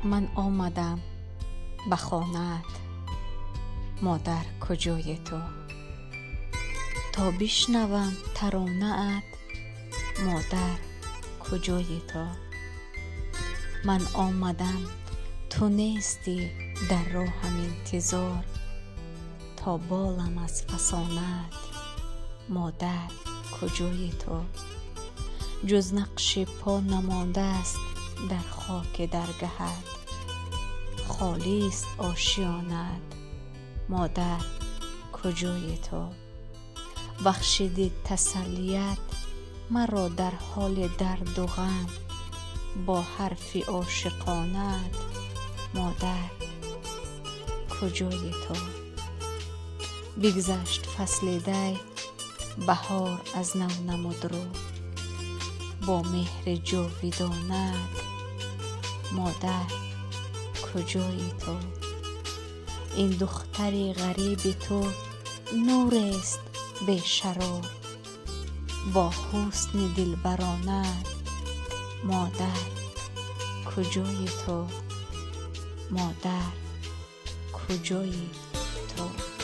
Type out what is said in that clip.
من آمدم به خانه‌ات مادر کجای تو؟ تا بشنوم ترانه‌ات مادر کجای تو؟ من آمدم تو نیستی در راهم انتظار، تا بالم از فسانت مادر کجای تو؟ جز نقش پا نمانده است در خاک درگهت، خالی است آشیانت مادر کجای تو؟ بخشیدی تسلیت مرا در حال درد و غم، با حرفی عاشقانت مادر کجای تو؟ بگذشت فصل دی بهار از نو نمود رو، با مهر جاودانت مادر کجای تو؟ این دختر غریب تو نور است بی شرار، با حسن دلبرانت مادر کجای تو؟ مادر کجای تو؟